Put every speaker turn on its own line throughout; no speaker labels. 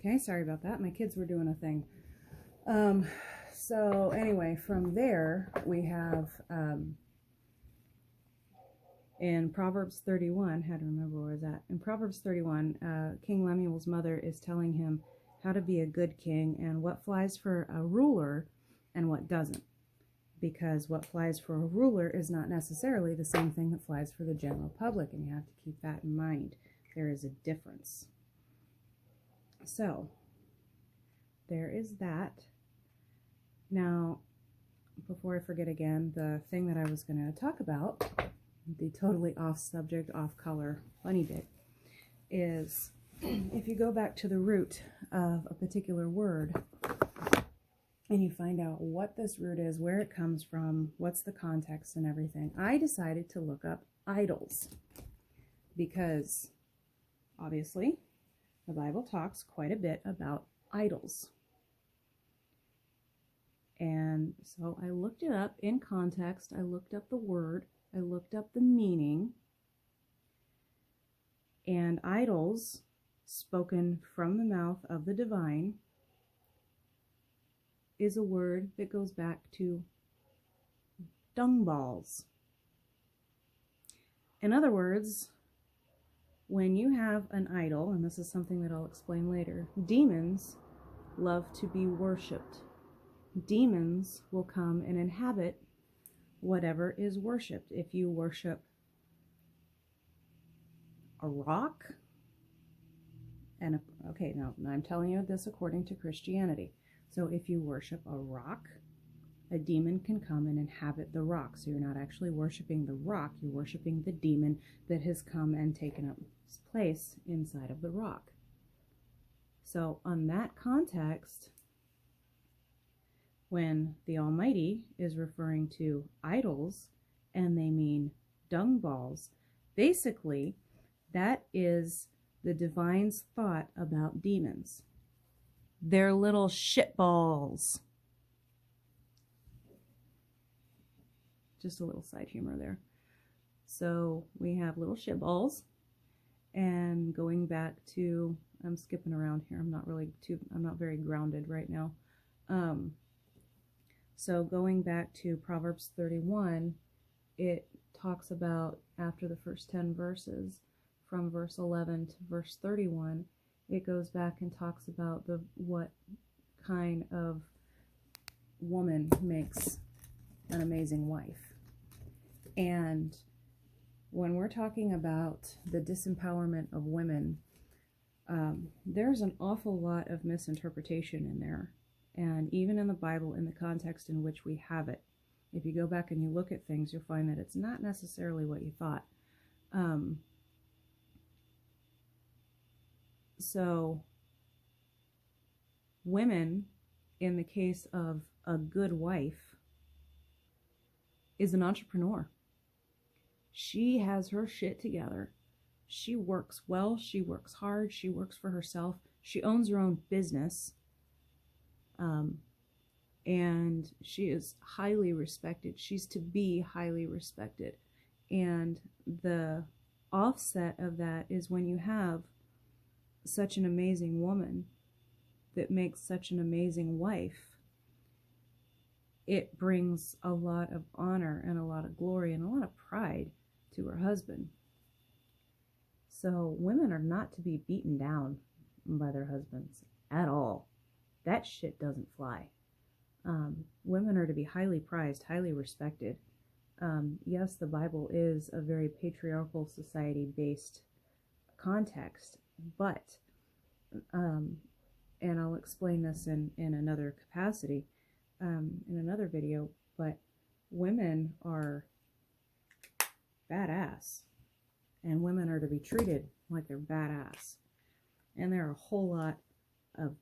Okay, sorry about that. My kids were doing a thing. So anyway, from there we have in Proverbs 31, had to remember where I was at. In Proverbs 31, King Lemuel's mother is telling him how to be a good king and what flies for a ruler and what doesn't. Because what flies for a ruler is not necessarily the same thing that flies for the general public, and you have to keep that in mind. There is a difference. So, there is that. Now, before I forget again, the thing that I was going to talk about, the totally off subject, off color funny bit, is if you go back to the root of a particular word and you find out what this root is, where it comes from, what's the context and everything, I decided to look up idols because obviously the Bible talks quite a bit about idols. And so I looked it up in context. I looked up the word. I looked up the meaning. And idols, spoken from the mouth of the divine, is a word that goes back to dung balls. In other words, when you have an idol, and this is something that I'll explain later, demons love to be worshipped. Demons will come and inhabit whatever is worshipped. If you worship a rock, and okay, now I'm telling you this according to Christianity. So if you worship a rock, a demon can come and inhabit the rock. So you're not actually worshiping the rock, you're worshiping the demon that has come and taken up its place inside of the rock. So on that context, when the Almighty is referring to idols and they mean dung balls, basically that is the divine's thought about demons. They're little shitballs. Just a little side humor there. So we have little shitballs, and going back to, I'm skipping around here. I'm not very grounded right now. So going back to Proverbs 31, it talks about, after the first 10 verses, from verse 11 to verse 31, it goes back and talks about what kind of woman makes an amazing wife. And when we're talking about the disempowerment of women, there's an awful lot of misinterpretation in there. And even in the Bible, in the context in which we have it, if you go back and you look at things, you'll find that it's not necessarily what you thought. So women, in the case of a good wife, is an entrepreneur. She has her shit together. She works well, she works hard, she works for herself, she owns her own business. And she is highly respected. She's to be highly respected. And the offset of that is when you have such an amazing woman that makes such an amazing wife, it brings a lot of honor and a lot of glory and a lot of pride to her husband. So women are not to be beaten down by their husbands at all. That shit doesn't fly. Women are to be highly prized, highly respected. Yes, the Bible is a very patriarchal society-based context, but, and I'll explain this in another capacity, in another video, but women are badass, and women are to be treated like they're badass. And there are a whole lot of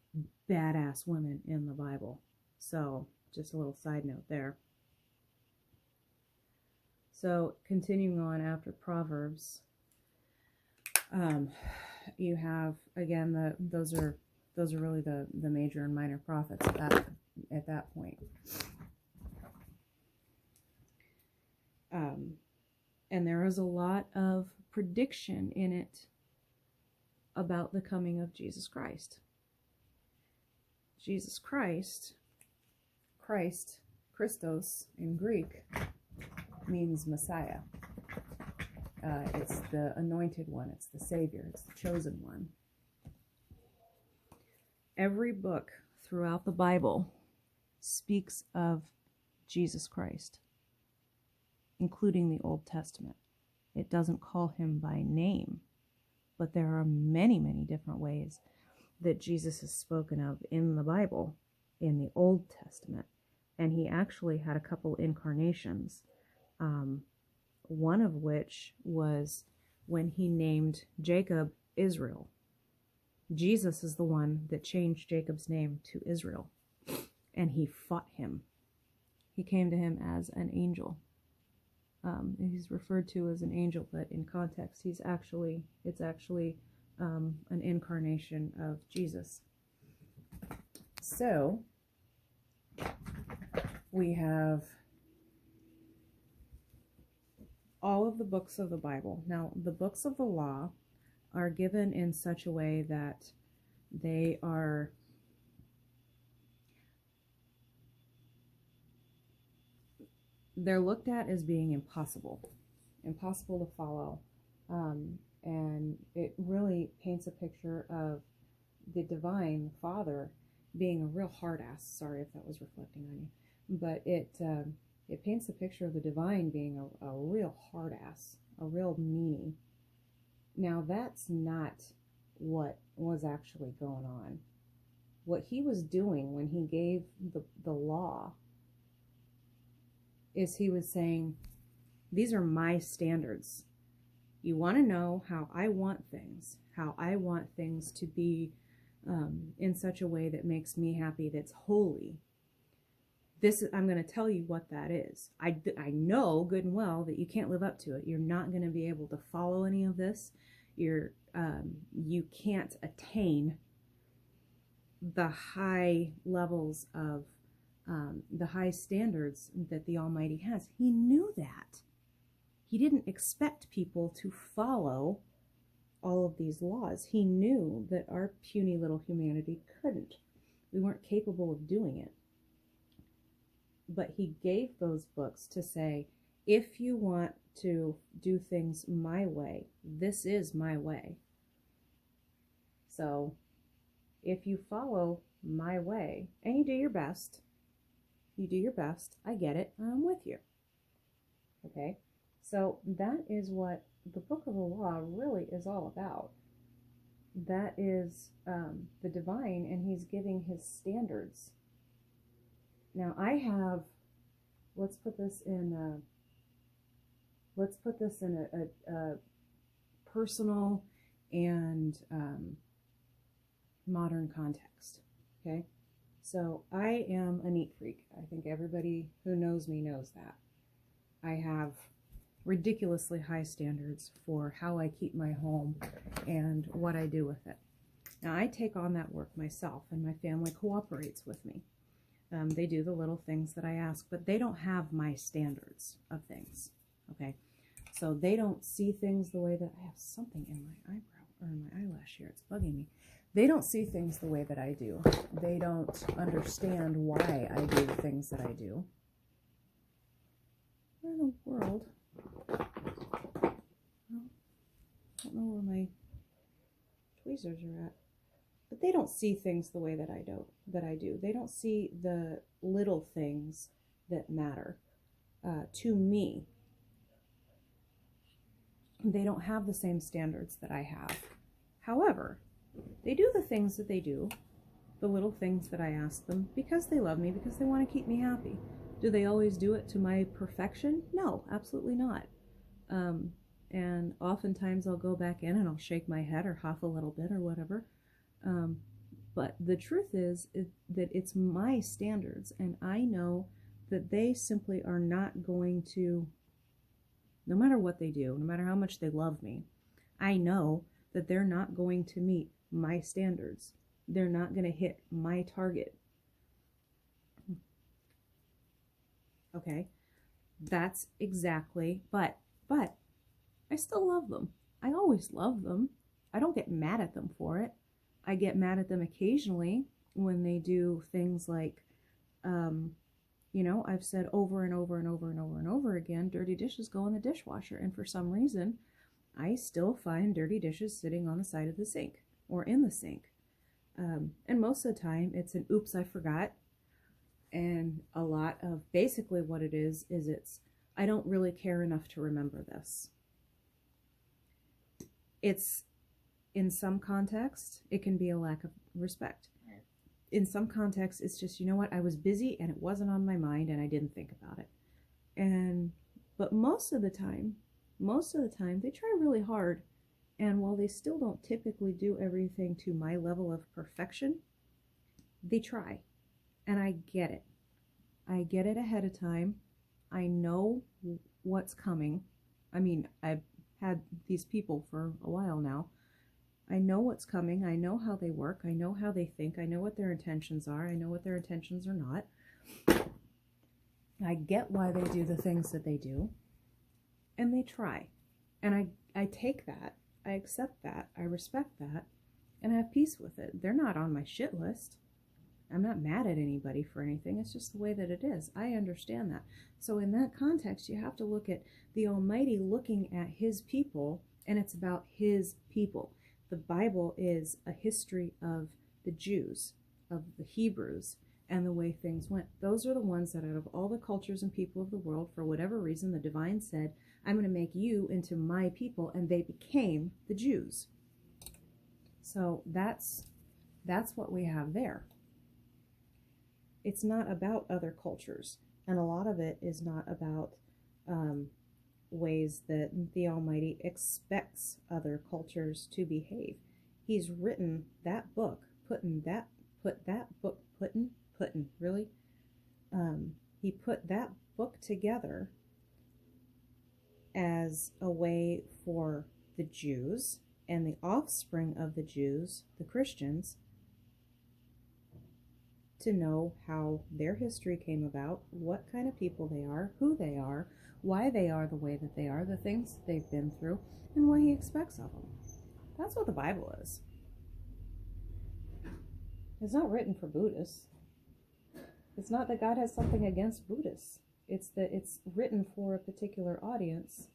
badass women in the Bible. So just a little side note there. So continuing on after Proverbs, you have, again, those are really the major and minor prophets at that point. And there is a lot of prediction in it about the coming of Jesus Christ. Jesus Christ, Christ, Christos in Greek, means Messiah. It's the anointed one, it's the Savior, it's the chosen one. Every book throughout the Bible speaks of Jesus Christ, including the Old Testament. It doesn't call him by name, but there are many, many different ways that Jesus is spoken of in the Bible, in the Old Testament. And he actually had a couple incarnations, one of which was when he named Jacob Israel. Jesus is the one that changed Jacob's name to Israel, and he fought him. He came to him as an angel. He's referred to as an angel, but in context, it's actually an incarnation of Jesus. So we have all of the books of the Bible. Now, the books of the law are given in such a way that they're looked at as being impossible to follow. And it really paints a picture of the divine Father being a real hard ass. Sorry if that was reflecting on you. But it paints a picture of the divine being a real hard ass, a real meanie. Now, that's not what was actually going on. What he was doing when he gave the law is he was saying, these are my standards. You want to know how I want things to be in such a way that makes me happy, that's holy. I'm going to tell you what that is. I know good and well that you can't live up to it. You're not going to be able to follow any of this. You can't attain the high levels of the high standards that the Almighty has. He knew that. He didn't expect people to follow all of these laws. He knew that our puny little humanity couldn't. We weren't capable of doing it. But he gave those books to say, if you want to do things my way, this is my way. So if you follow my way and you do your best, I get it, I'm with you. Okay? So that is what the book of the law really is all about. That is the divine, and he's giving his standards. Now let's put this in a personal and modern context. Okay? So I am a neat freak. I think everybody who knows me knows that. I have ridiculously high standards for how I keep my home and what I do with it. Now, I take on that work myself, and my family cooperates with me. They do the little things that I ask, but they don't have my standards of things, okay? So they don't see things the way that I have something in my eyebrow or in my eyelash here. It's bugging me. They don't see things the way that I do. They don't understand why I do the things that I do. Where in the world? Well, I don't know where my tweezers are at. But they don't see things the way that I do. They don't see the little things that matter to me. They don't have the same standards that I have. However, they do the things that they do, the little things that I ask them, because they love me, because they want to keep me happy. Do they always do it to my perfection? No, absolutely not. And oftentimes I'll go back in and I'll shake my head or huff a little bit or whatever. But the truth is that it's my standards, and I know that they simply are not going to, no matter what they do, no matter how much they love me, I know that they're not going to meet my standards. They're not going to hit my target. Okay, that's exactly, but I still love them. I always love them. I don't get mad at them for it. I get mad at them occasionally when they do things like, I've said over and over and over and over and over again, dirty dishes go in the dishwasher. And for some reason, I still find dirty dishes sitting on the side of the sink or in the sink. And most of the time, it's an oops, I forgot. And a lot of basically what it is it's, I don't really care enough to remember this. It's, in some context, it can be a lack of respect. In some contexts, it's just, you know what, I was busy and it wasn't on my mind and I didn't think about it. But most of the time, they try really hard. And while they still don't typically do everything to my level of perfection, they try. And I get it. I get it ahead of time. I know what's coming. I mean, I've had these people for a while now. I know what's coming. I know how they work. I know how they think. I know what their intentions are. I know what their intentions are not. I get why they do the things that they do. And they try. And I take that. I accept that. I respect that. And I have peace with it. They're not on my shit list. I'm not mad at anybody for anything. It's just the way that it is. I understand that. So in that context, you have to look at the Almighty looking at his people, and it's about his people. The Bible is a history of the Jews, of the Hebrews, and the way things went. Those are the ones that out of all the cultures and people of the world, for whatever reason, the divine said, I'm going to make you into my people, and they became the Jews. So that's what we have there. It's not about other cultures, and a lot of it is not about ways that the Almighty expects other cultures to behave. He's written that book, he put that book together as a way for the Jews and the offspring of the Jews, the Christians, to know how their history came about, what kind of people they are, who they are, why they are the way that they are, the things they've been through, and what he expects of them. That's what the Bible is. It's not written for Buddhists. It's not that God has something against Buddhists. It's that it's written for a particular audience,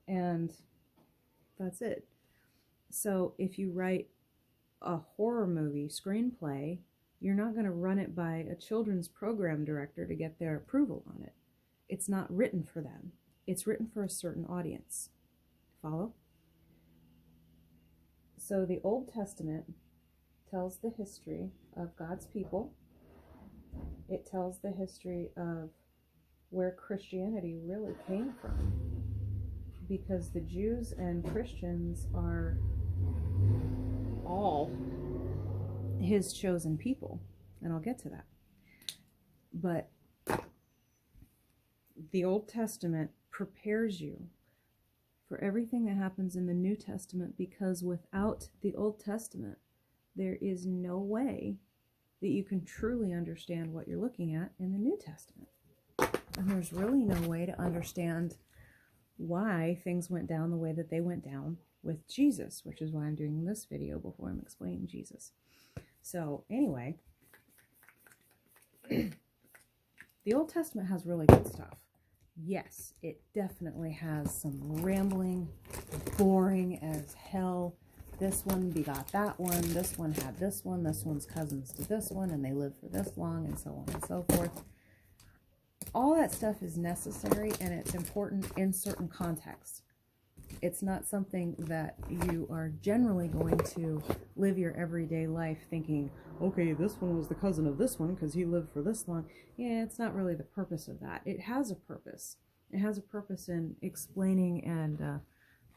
and that's it. So if you write a horror movie screenplay, you're not going to run it by a children's program director to get their approval on it. It's not written for them. It's written for a certain audience. Follow? So the Old Testament tells the history of God's people. It tells the history of where Christianity really came from. Because the Jews and Christians are all his chosen people, and I'll get to that. But the Old Testament prepares you for everything that happens in the New Testament, because without the Old Testament, there is no way that you can truly understand what you're looking at in the New Testament. And there's really no way to understand why things went down the way that they went down with Jesus, which is why I'm doing this video before I'm explaining Jesus. So anyway, the Old Testament has really good stuff. Yes, it definitely has some rambling, boring as hell. This one begot that one, this one had this one's cousins to this one, and they lived for this long, and so on and so forth. All that stuff is necessary, and it's important in certain contexts. It's not something that you are generally going to live your everyday life thinking, okay, this one was the cousin of this one because he lived for this long. Yeah, it's not really the purpose of that. It has a purpose. It has a purpose in explaining and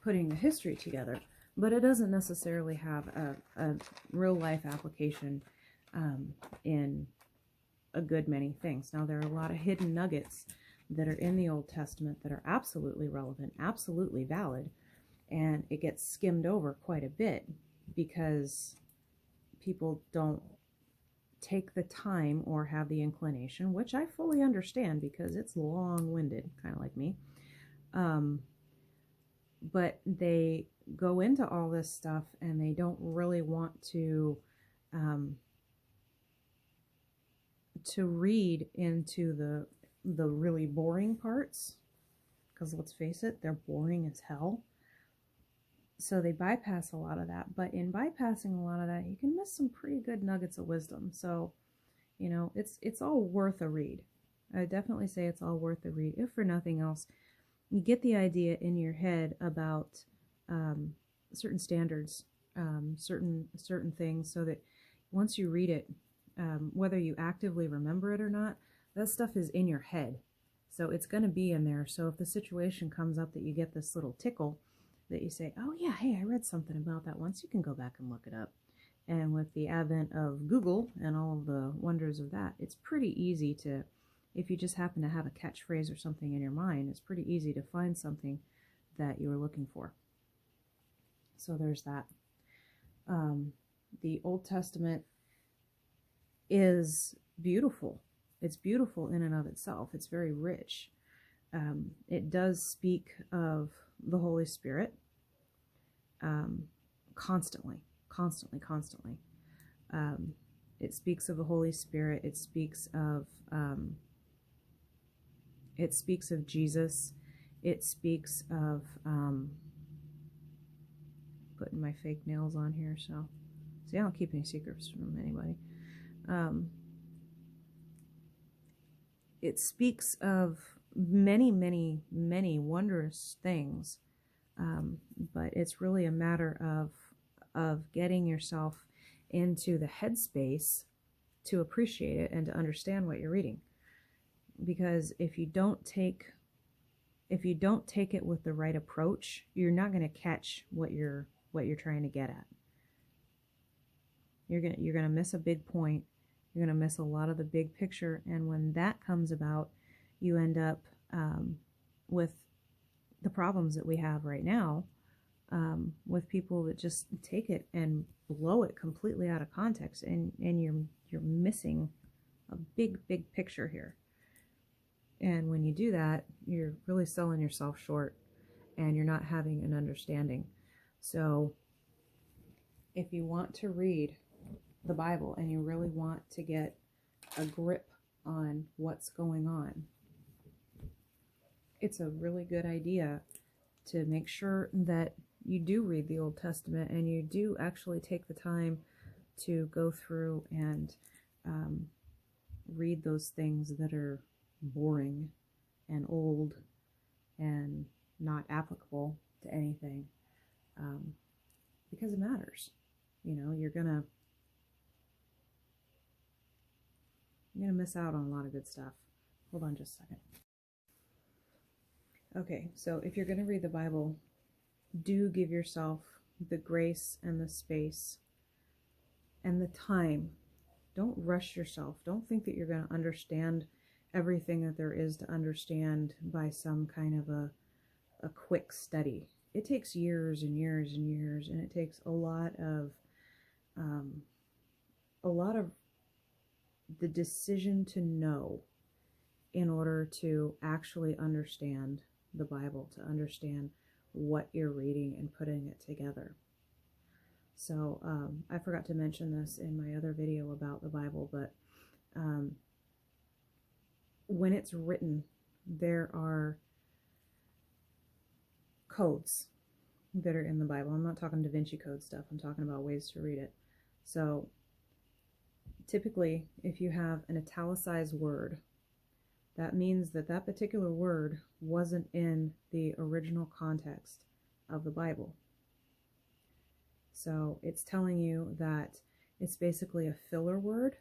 putting the history together, but it doesn't necessarily have a real life application in a good many things. Now, there are a lot of hidden nuggets that are in the Old Testament that are absolutely relevant, absolutely valid, and it gets skimmed over quite a bit because people don't take the time or have the inclination, which I fully understand because it's long-winded, kind of like me, but they go into all this stuff and they don't really want to to read into the really boring parts, because let's face it, they're boring as hell. So they bypass a lot of that. But in bypassing a lot of that, you can miss some pretty good nuggets of wisdom. So, it's all worth a read. I would definitely say it's all worth a read. If for nothing else, you get the idea in your head about certain standards, certain things, so that once you read it, whether you actively remember it or not, that stuff is in your head. So it's going to be in there. So if the situation comes up that you get this little tickle that you say, oh yeah, hey, I read something about that once, you can go back and look it up. And with the advent of Google and all of the wonders of that, it's pretty easy to, if you just happen to have a catchphrase or something in your mind, it's pretty easy to find something that you're looking for. So there's that. The Old Testament is beautiful. It's beautiful in and of itself. It's very rich. It does speak of the Holy Spirit constantly. It speaks of the Holy Spirit. It speaks of Jesus. It speaks of putting my fake nails on here. So see, I don't keep any secrets from anybody. It speaks of many, many, many wondrous things, but it's really a matter of getting yourself into the headspace to appreciate it and to understand what you're reading. Because if you don't take it with the right approach, you're not going to catch what you're trying to get at. You're gonna miss a big point. You're going to miss a lot of the big picture, and when that comes about, you end up with the problems that we have right now, with people that just take it and blow it completely out of context, and you're missing a big picture here. And when you do that, you're really selling yourself short, and you're not having an understanding. So if you want to read the Bible and you really want to get a grip on what's going on, it's a really good idea to make sure that you do read the Old Testament and you do actually take the time to go through and read those things that are boring and old and not applicable to anything, because it matters. You're gonna miss out on a lot of good stuff. Hold on just a second. Okay, so if you're going to read the Bible, do give yourself the grace and the space and the time. Don't rush yourself. Don't think that you're going to understand everything that there is to understand by some kind of a quick study. It takes years and years and years, and it takes a lot of the decision to know in order to actually understand the Bible, to understand what you're reading and putting it together. So I forgot to mention this in my other video about the Bible, but when it's written, there are codes that are in the Bible. I'm not talking Da Vinci Code stuff. I'm talking about ways to read it. So typically, if you have an italicized word, that means that that particular word wasn't in the original context of the Bible. So it's telling you that it's basically a filler word,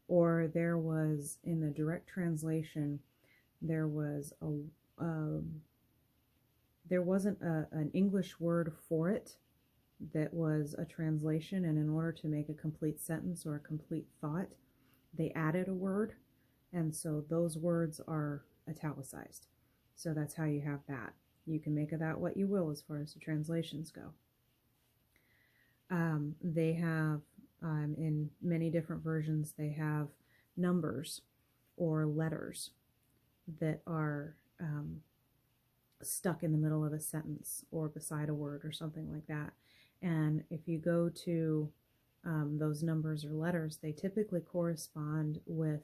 or there was, in the direct translation, there was there wasn't an English word for it that was a translation, and in order to make a complete sentence or a complete thought, they added a word, and so those words are italicized. So that's how you have that. You can make of that what you will as far as the translations go. They have, in many different versions, they have numbers or letters that are stuck in the middle of a sentence or beside a word or something like that. And if you go to those numbers or letters, they typically correspond with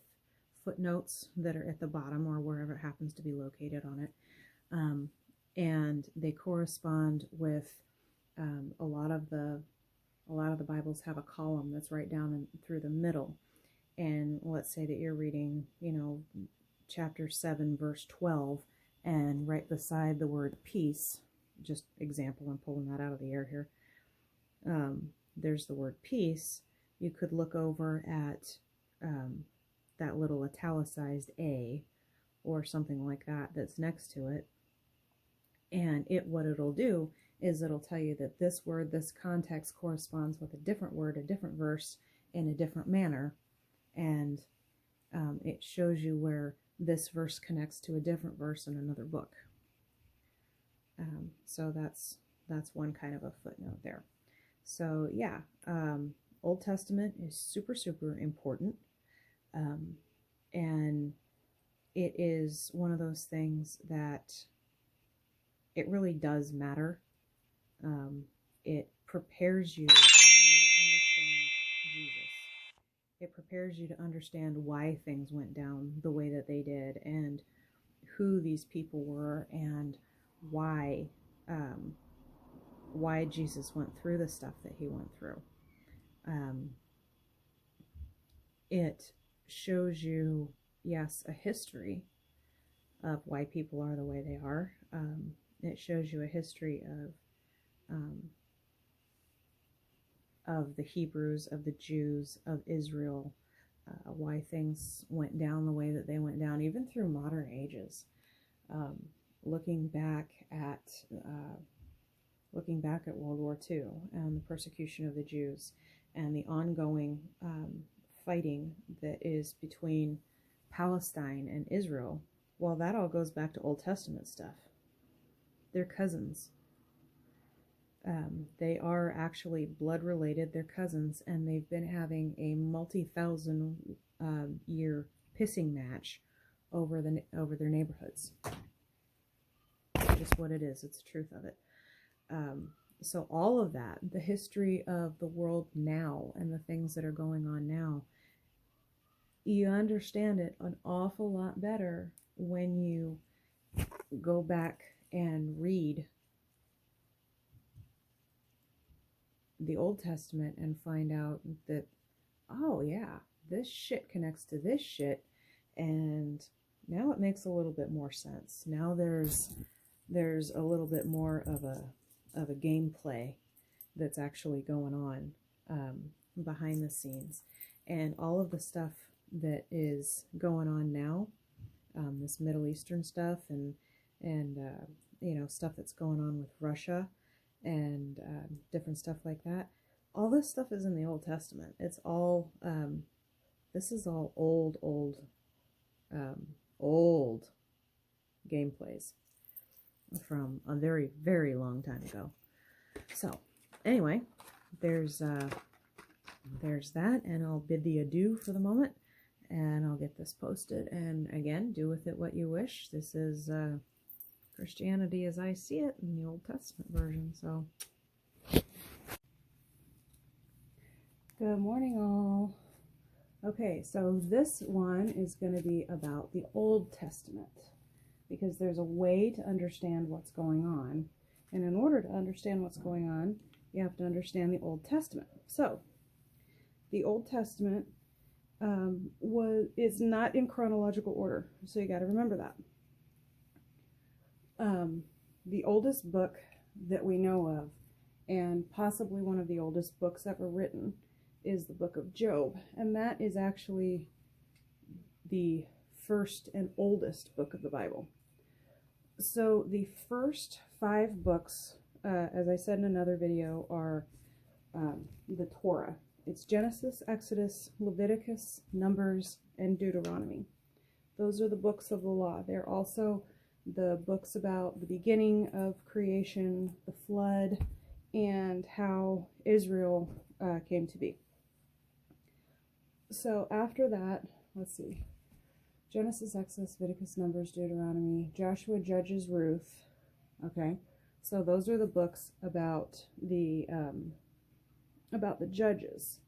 footnotes that are at the bottom or wherever it happens to be located on it. And they correspond with a lot of the Bibles have a column that's right down through the middle. And let's say that you're reading, chapter 7, verse 12, and right beside the word peace, just example, I'm pulling that out of the air here, there's the word peace. You could look over at that little italicized A or something like that that's next to it. And what it'll do is it'll tell you that this word, this context corresponds with a different word, a different verse in a different manner. And it shows you where this verse connects to a different verse in another book. So that's one kind of a footnote there. So yeah, Old Testament is super, super important. And it is one of those things that it really does matter. It prepares you to understand Jesus. It prepares you to understand why things went down the way that they did, and who these people were, and why Jesus went through the stuff that he went through. It shows you, yes, a history of why people are the way they are. It shows you a history of the Hebrews, of the Jews, of Israel, why things went down the way that they went down, even through modern ages. Looking back at World War II and the persecution of the Jews and the ongoing fighting that is between Palestine and Israel, well, that all goes back to Old Testament stuff. They're cousins. They are actually blood related. They're cousins, and they've been having a multi-thousand year pissing match over their neighborhoods. Just what it is. It's the truth of it. So all of that, the history of the world now and the things that are going on now, you understand it an awful lot better when you go back and read the Old Testament and find out that, oh yeah, this shit connects to this shit, and now it makes a little bit more sense. Now there's a little bit more of a gameplay that's actually going on behind the scenes, and all of the stuff that is going on now, this Middle Eastern stuff and stuff that's going on with Russia and different stuff like that. All this stuff is in the Old Testament. It's all this is all old gameplays from a very, very long time ago. So anyway, there's that, and I'll bid thee adieu for the moment, and I'll get this posted. And again, do with it what you wish. This is Christianity as I see it in the Old Testament version. So good morning, all. Okay, so this one is going to be about the Old Testament, because there's a way to understand what's going on, and in order to understand what's going on, you have to understand the Old Testament. So the Old Testament is not in chronological order, so you got to remember that. The oldest book that we know of, and possibly one of the oldest books ever written, is the book of Job, and that is actually the first and oldest book of the Bible. So the first 5 books, as I said in another video, are the Torah. It's Genesis, Exodus, Leviticus, Numbers, and Deuteronomy. Those are the books of the law. They're also the books about the beginning of creation, the flood, and how Israel came to be. So after that, let's see, Genesis, Exodus, Leviticus, Numbers, Deuteronomy, Joshua, Judges, Ruth. Okay, so those are the books about the judges.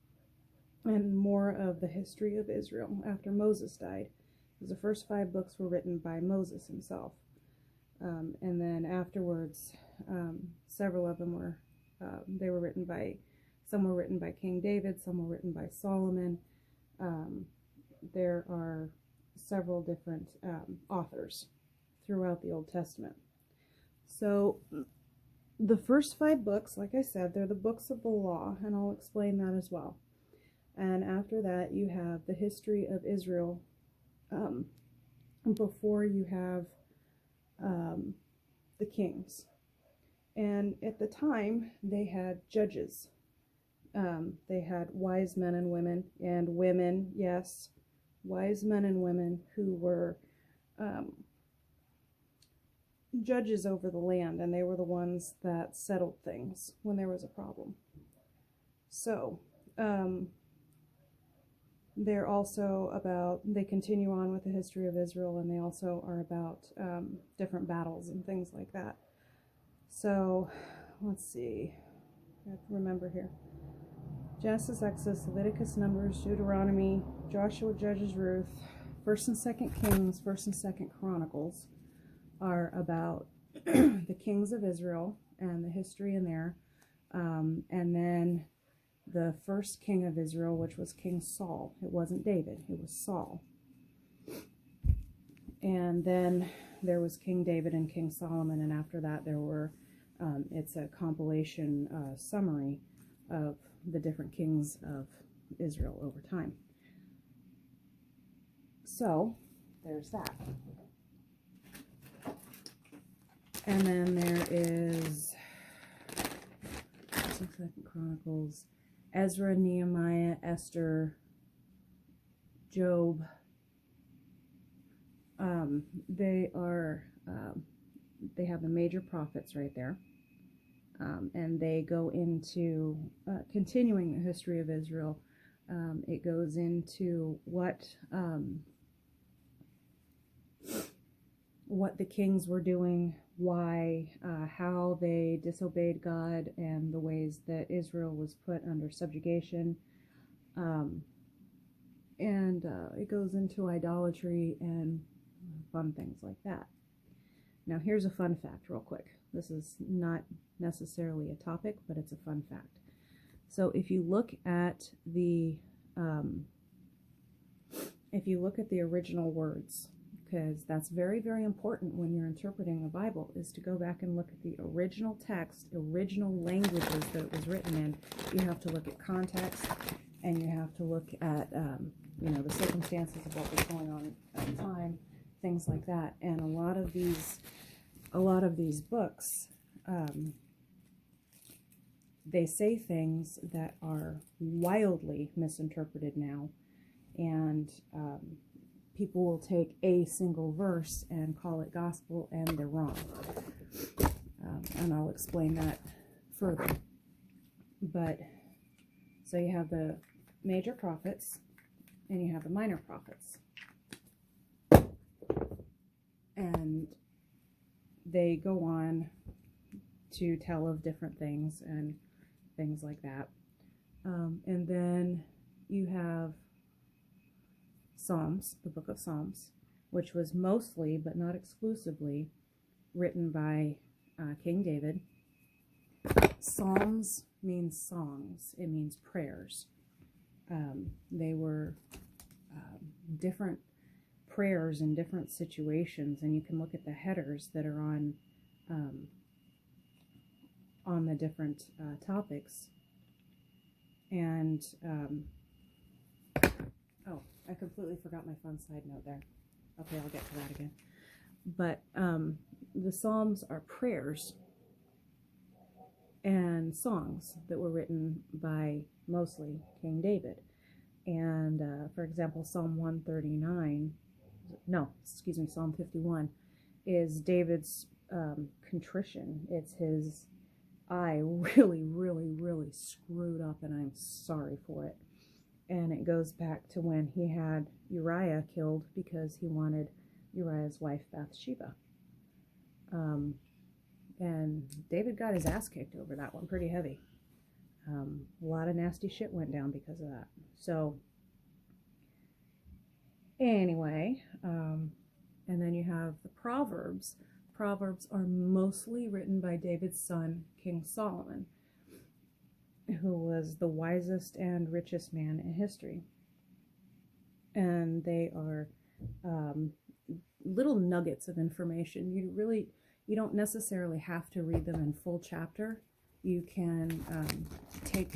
and more of the history of Israel after Moses died. Because the first 5 books were written by Moses himself. And then afterwards, several of them were, they were written by, some were written by King David, some were written by Solomon. There are several different authors throughout the Old Testament. So the first 5 books, like I said, they're the books of the law, and I'll explain that as well. And after that, you have the history of Israel before you have the kings. And at the time, they had judges. They had wise men and women, yes, wise men and women who were judges over the land, and they were the ones that settled things when there was a problem. So, they're also about, they continue on with the history of Israel, and they also are about different battles and things like that. So, let's see, I have to remember here. Genesis, Exodus, Leviticus, Numbers, Deuteronomy, Joshua, Judges, Ruth, 1st and 2nd Kings, 1st and 2nd Chronicles are about the kings of Israel and the history in there. And then the first king of Israel, which was King Saul. It wasn't David, it was Saul. And then there was King David and King Solomon, and after that there were, it's a compilation summary of the different kings of Israel over time. So, there's that. And then there is 2nd Chronicles, Ezra, Nehemiah, Esther, Job. They have the major prophets right there. And they go into continuing the history of Israel. It goes into what the kings were doing, why, how they disobeyed God, and the ways that Israel was put under subjugation. And it goes into idolatry and fun things like that. Now, here's a fun fact real quick. This is not necessarily a topic, but it's a fun fact. So if you look at the original words, because that's very, very important when you're interpreting the Bible, is to go back and look at the original text, original languages that it was written in. You have to look at context, and you have to look at the circumstances of what was going on at the time, things like that. And a lot of these books, they say things that are wildly misinterpreted now, and people will take a single verse and call it gospel, and they're wrong. And I'll explain that further. But, so you have the major prophets, and you have the minor prophets. And they go on to tell of different things and things like that. And then you have Psalms, the book of Psalms, which was mostly, but not exclusively, written by King David. Psalms means songs. It means prayers. They were different prayers in different situations, and you can look at the headers that are on the different topics. And oh, I completely forgot my fun side note there. Okay, I'll get to that again. But the Psalms are prayers and songs that were written by mostly King David. And for example, Psalm 51 is David's contrition. It's his, I really, really, really screwed up, and I'm sorry for it. And it goes back to when he had Uriah killed because he wanted Uriah's wife Bathsheba. And David got his ass kicked over that one pretty heavy. A lot of nasty shit went down because of that. So anyway, and then you have the Proverbs. Proverbs are mostly written by David's son, King Solomon, who was the wisest and richest man in history. And they are little nuggets of information. You don't necessarily have to read them in full chapter. You can take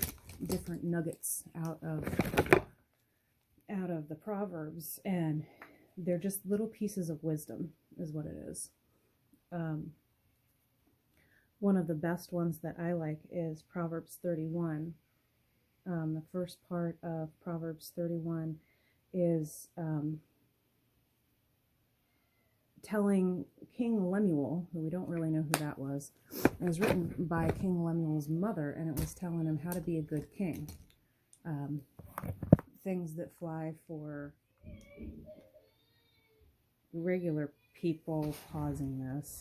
different nuggets out of the Proverbs, and they're just little pieces of wisdom is what it is. One of the best ones that I like is Proverbs 31. The first part of Proverbs 31 is telling King Lemuel, who we don't really know who that was. It was written by King Lemuel's mother, and it was telling him how to be a good king. Things that fly for regular people. Pausing this.